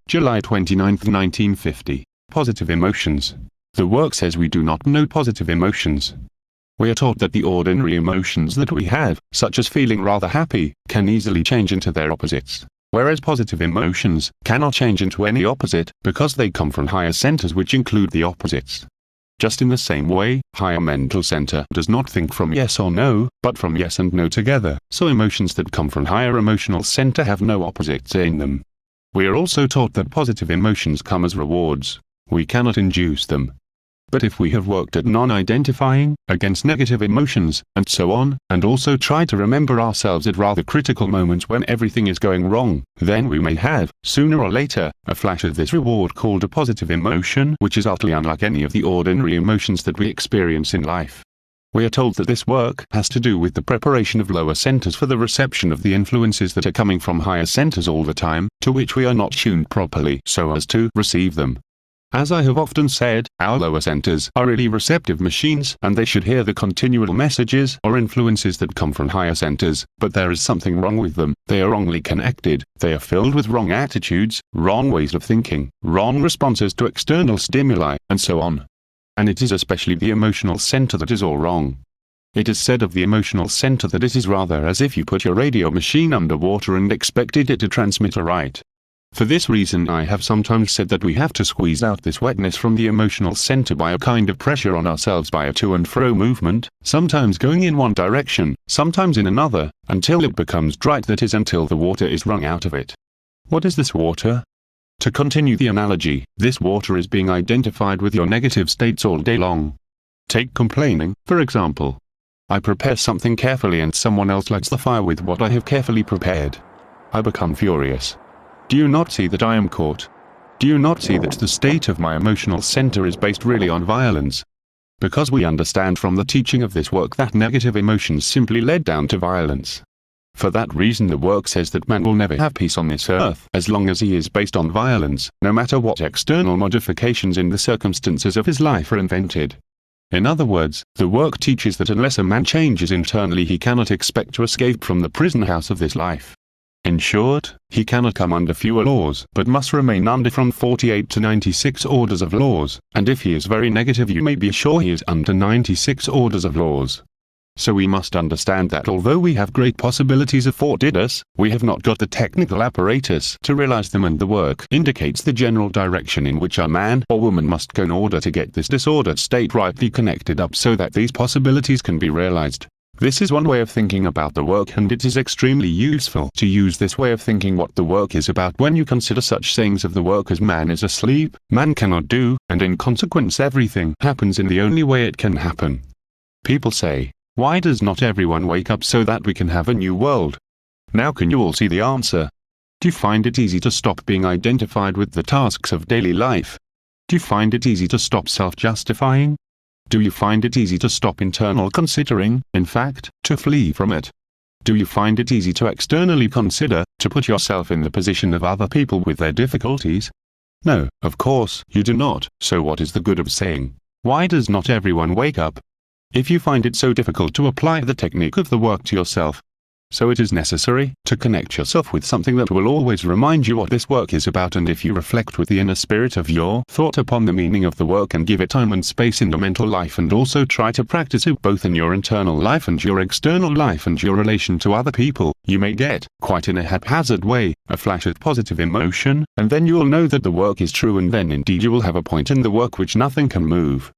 July 29, 1950. Positive emotions. The work says we do not know positive emotions. We are taught that the ordinary emotions that we have, such as feeling rather happy, can easily change into their opposites, whereas positive emotions cannot change into any opposite because they come from higher centers which include the opposites. Just in the same way, higher mental center does not think from yes or no, but from yes and no together, so emotions that come from higher emotional center have no opposites in them. We are also taught that positive emotions come as rewards. We cannot induce them. But if we have worked at non-identifying against negative emotions, and so on, and also try to remember ourselves at rather critical moments when everything is going wrong, then we may have, sooner or later, a flash of this reward called a positive emotion, which is utterly unlike any of the ordinary emotions that we experience in life. We are told that this work has to do with the preparation of lower centers for the reception of the influences that are coming from higher centers all the time, to which we are not tuned properly so as to receive them. As I have often said, our lower centers are really receptive machines and they should hear the continual messages or influences that come from higher centers, but there is something wrong with them. They are wrongly connected, they are filled with wrong attitudes, wrong ways of thinking, wrong responses to external stimuli, and so on. And it is especially the emotional center that is all wrong. It is said of the emotional center that it is rather as if you put your radio machine underwater and expected it to transmit a right. For this reason I have sometimes said that we have to squeeze out this wetness from the emotional center by a kind of pressure on ourselves by a to and fro movement, sometimes going in one direction, sometimes in another, until it becomes dry, that is until the water is wrung out of it. What is this water? To continue the analogy, this water is being identified with your negative states all day long. Take complaining, for example. I prepare something carefully and someone else lights the fire with what I have carefully prepared. I become furious. Do you not see that I am caught? Do you not see that the state of my emotional center is based really on violence? Because we understand from the teaching of this work that negative emotions simply led down to violence. For that reason the work says that man will never have peace on this earth as long as he is based on violence, no matter what external modifications in the circumstances of his life are invented. In other words, the work teaches that unless a man changes internally he cannot expect to escape from the prison house of this life. In short, he cannot come under fewer laws but must remain under from 48 to 96 orders of laws, and if he is very negative you may be sure he is under 96 orders of laws. So we must understand that although we have great possibilities afforded us, we have not got the technical apparatus to realize them, and the work indicates the general direction in which a man or woman must go in order to get this disordered state rightly connected up so that these possibilities can be realized. This is one way of thinking about the work, and it is extremely useful to use this way of thinking what the work is about when you consider such sayings of the work as man is asleep, man cannot do, and in consequence everything happens in the only way it can happen. People say, why does not everyone wake up so that we can have a new world? Now can you all see the answer? Do you find it easy to stop being identified with the tasks of daily life? Do you find it easy to stop self-justifying? Do you find it easy to stop internal considering, in fact, to flee from it? Do you find it easy to externally consider, to put yourself in the position of other people with their difficulties? No, of course, you do not, so what is the good of saying, why does not everyone wake up? If you find it so difficult to apply the technique of the work to yourself, so it is necessary to connect yourself with something that will always remind you what this work is about, and if you reflect with the inner spirit of your thought upon the meaning of the work and give it time and space in your mental life, and also try to practice it both in your internal life and your external life and your relation to other people, you may get, quite in a haphazard way, a flash of positive emotion, and then you will know that the work is true, and then indeed you will have a point in the work which nothing can move.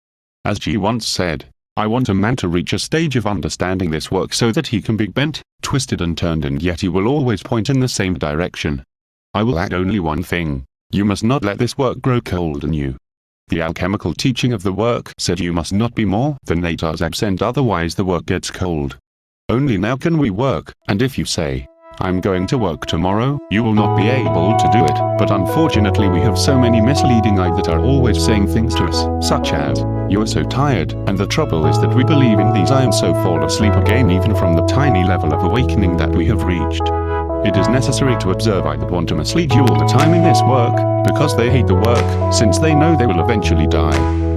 As G once said, I want a man to reach a stage of understanding this work so that he can be bent, twisted and turned, and yet he will always point in the same direction. I will add only one thing. You must not let this work grow cold in you. The alchemical teaching of the work said you must not be more than 8 hours absent, otherwise the work gets cold. Only now can we work, and if you say, I'm going to work tomorrow, you will not be able to do it, but unfortunately we have so many misleading eyes that are always saying things to us, such as, you are so tired, and the trouble is that we believe in these I am so fall asleep again even from the tiny level of awakening that we have reached. It is necessary to observe I that want to mislead you all the time in this work, because they hate the work, since they know they will eventually die.